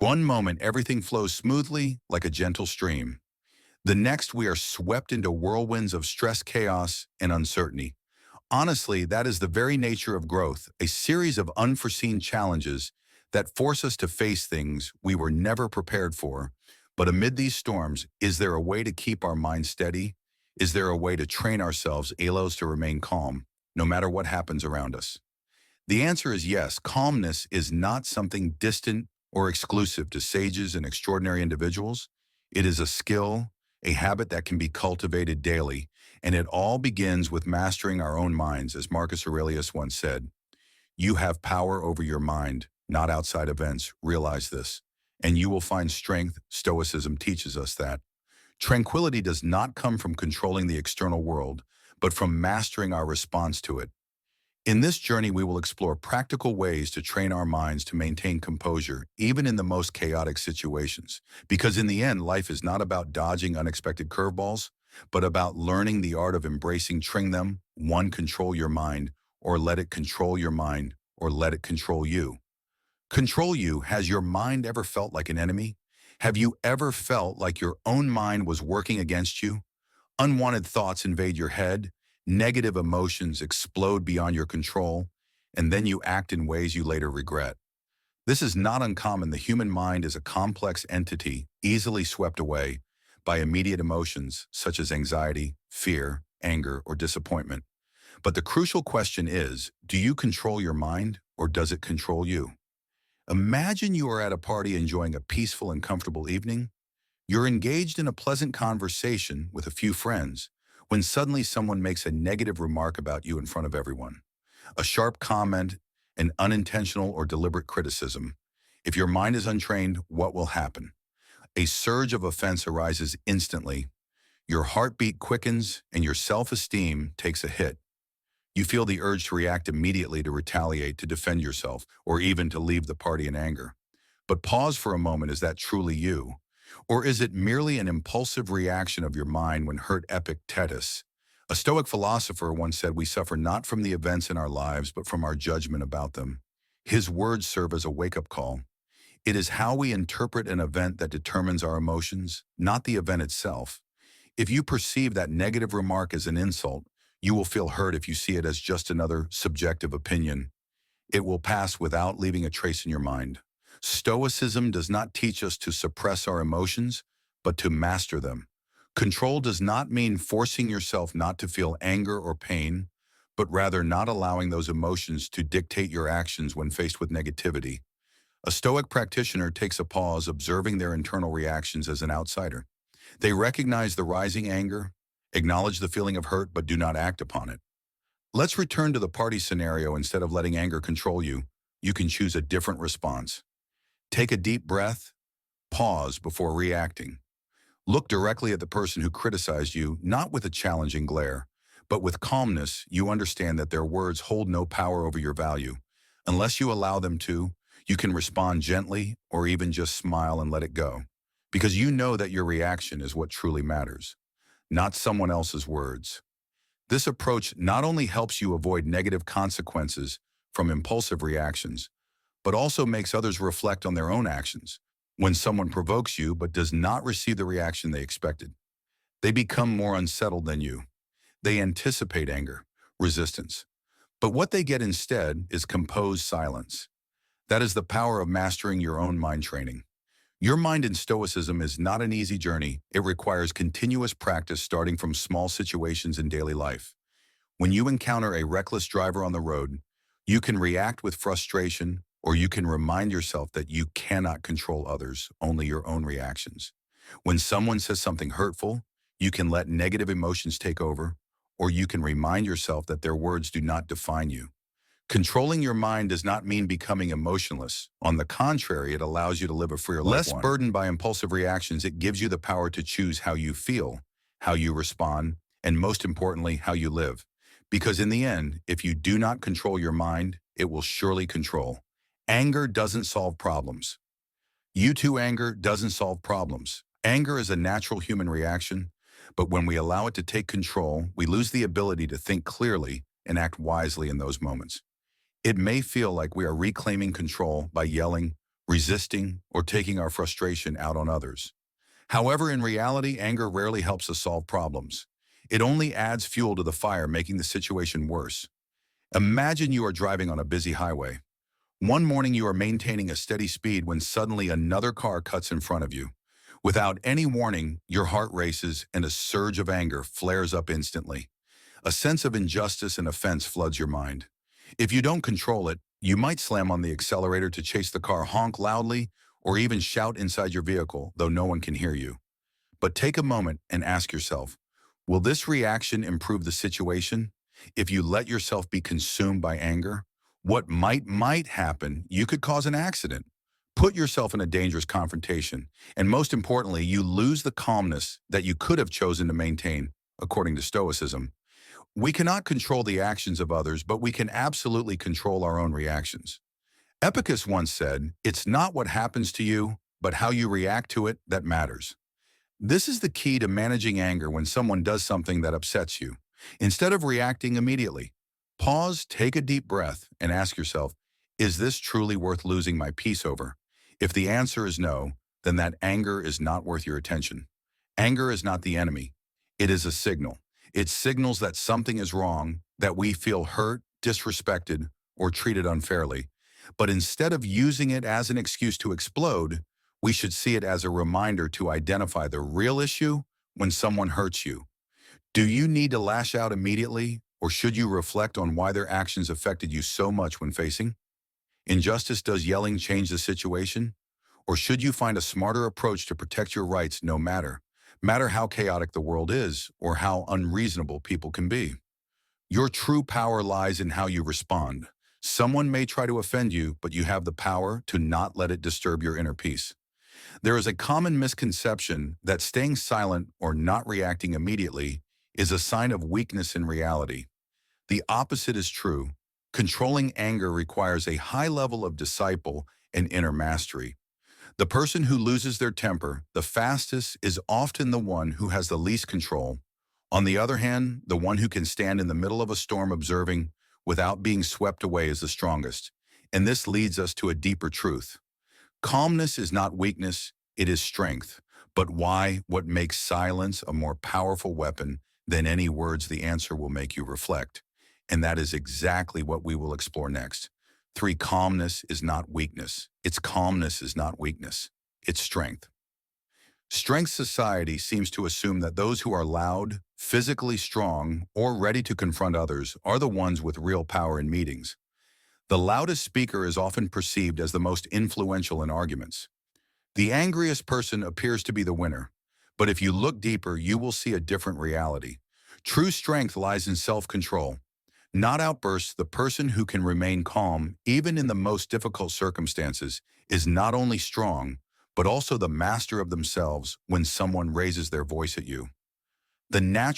One moment, everything flows smoothly like a gentle stream. The next, we are swept into whirlwinds of stress, chaos, and uncertainty. Honestly, that is the very nature of growth, a series of unforeseen challenges that force us to face things we were never prepared for. But amid these storms, is there a way to keep our mind steady? Is there a way to train ourselves, elos, to remain calm, no matter what happens around us? The answer is yes. Calmness is not something distant or exclusive to sages and extraordinary individuals. It is a skill, a habit that can be cultivated daily, and it all begins with mastering our own minds, as Marcus Aurelius once said. You have power over your mind, not outside events. Realize this, and you will find strength. Stoicism teaches us that. Tranquility does not come from controlling the external world, but from mastering our response to it. In this journey, we will explore practical ways to train our minds to maintain composure, even in the most chaotic situations. Because in the end, life is not about dodging unexpected curveballs, but about learning the art of embracing them. One, control your mind, or let it control your mind, or let it control you. Control you. Has your mind ever felt like an enemy? Have you ever felt like your own mind was working against you? Unwanted thoughts invade your head, negative emotions explode beyond your control, and then you act in ways you later regret. This is not uncommon. The human mind is a complex entity, easily swept away by immediate emotions such as anxiety, fear, anger, or disappointment. But the crucial question is, do you control your mind, or does it control you? Imagine you are at a party enjoying a peaceful and comfortable evening. You're engaged in a pleasant conversation with a few friends when suddenly someone makes a negative remark about you in front of everyone. A sharp comment, an unintentional or deliberate criticism. If your mind is untrained, what will happen? A surge of offense arises instantly. Your heartbeat quickens and your self-esteem takes a hit. You feel the urge to react immediately, to retaliate, to defend yourself, or even to leave the party in anger. But pause for a moment. Is that truly you? Or is it merely an impulsive reaction of your mind when hurt? Epictetus, a Stoic philosopher, once said, we suffer not from the events in our lives, but from our judgment about them. His words serve as a wake-up call. It is how we interpret an event that determines our emotions, not the event itself. If you perceive that negative remark as an insult, you will feel hurt. If you see it as just another subjective opinion, it will pass without leaving a trace in your mind. Stoicism does not teach us to suppress our emotions, but to master them. Control does not mean forcing yourself not to feel anger or pain, but rather not allowing those emotions to dictate your actions when faced with negativity. A Stoic practitioner takes a pause, observing their internal reactions as an outsider. They recognize the rising anger, acknowledge the feeling of hurt, but do not act upon it. Let's return to the party scenario. Instead of letting anger control you, you can choose a different response. Take a deep breath, pause before reacting. Look directly at the person who criticized you, not with a challenging glare, but with calmness. You understand that their words hold no power over your value. Unless you allow them to, you can respond gently or even just smile and let it go. Because you know that your reaction is what truly matters, not someone else's words. This approach not only helps you avoid negative consequences from impulsive reactions, but also makes others reflect on their own actions. When someone provokes you but does not receive the reaction they expected, they become more unsettled than you. They anticipate anger, resistance. But what they get instead is composed silence. That is the power of mastering your own mind training. Your mind in Stoicism is not an easy journey. It requires continuous practice, starting from small situations in daily life. When you encounter a reckless driver on the road, you can react with frustration, or you can remind yourself that you cannot control others, only your own reactions. When someone says something hurtful, you can let negative emotions take over, or you can remind yourself that their words do not define you. Controlling your mind does not mean becoming emotionless. On the contrary, it allows you to live a freer life. Less burdened by impulsive reactions, it gives you the power to choose how you feel, how you respond, and most importantly, how you live. Because in the end, if you do not control your mind, it will surely control. Anger doesn't solve problems. Anger doesn't solve problems. Anger is a natural human reaction, but when we allow it to take control, we lose the ability to think clearly and act wisely in those moments. It may feel like we are reclaiming control by yelling, resisting, or taking our frustration out on others. However, in reality, anger rarely helps us solve problems. It only adds fuel to the fire, making the situation worse. Imagine you are driving on a busy highway. One morning you are maintaining a steady speed when suddenly another car cuts in front of you. Without any warning, your heart races and a surge of anger flares up instantly. A sense of injustice and offense floods your mind. If you don't control it, you might slam on the accelerator to chase the car, honk loudly, or even shout inside your vehicle, though no one can hear you. But take a moment and ask yourself, will this reaction improve the situation? If you let yourself be consumed by anger, what might happen, you could cause an accident, put yourself in a dangerous confrontation, and most importantly, you lose the calmness that you could have chosen to maintain, according to Stoicism. We cannot control the actions of others, but we can absolutely control our own reactions. Epicus once said, "It's not what happens to you, but how you react to it that matters." This is the key to managing anger when someone does something that upsets you. Instead of reacting immediately, pause, take a deep breath, and ask yourself, is this truly worth losing my peace over? If the answer is no, then that anger is not worth your attention. Anger is not the enemy. It is a signal. It signals that something is wrong, that we feel hurt, disrespected, or treated unfairly. But instead of using it as an excuse to explode, we should see it as a reminder to identify the real issue when someone hurts you. Do you need to lash out immediately, or should you reflect on why their actions affected you so much when facing injustice? Does yelling change the situation? Or should you find a smarter approach to protect your rights no matter how chaotic the world is or how unreasonable people can be? Your true power lies in how you respond. Someone may try to offend you, but you have the power to not let it disturb your inner peace. There is a common misconception that staying silent or not reacting immediately is a sign of weakness in reality. The opposite is true. Controlling anger requires a high level of disciple and inner mastery. The person who loses their temper the fastest is often the one who has the least control. On the other hand, the one who can stand in the middle of a storm observing without being swept away is the strongest. And this leads us to a deeper truth. Calmness is not weakness, it is strength. But why? What makes silence a more powerful weapon than any words? The answer will make you reflect. And that is exactly what we will explore next. 3. Calmness is not weakness. Calmness is not weakness. It's strength. Strength society seems to assume that those who are loud, physically strong, or ready to confront others are the ones with real power in meetings. The loudest speaker is often perceived as the most influential in arguments. The angriest person appears to be the winner, but if you look deeper, you will see a different reality. True strength lies in self-control, not outbursts. The person who can remain calm, even in the most difficult circumstances, is not only strong, but also the master of themselves when someone raises their voice at you. The natural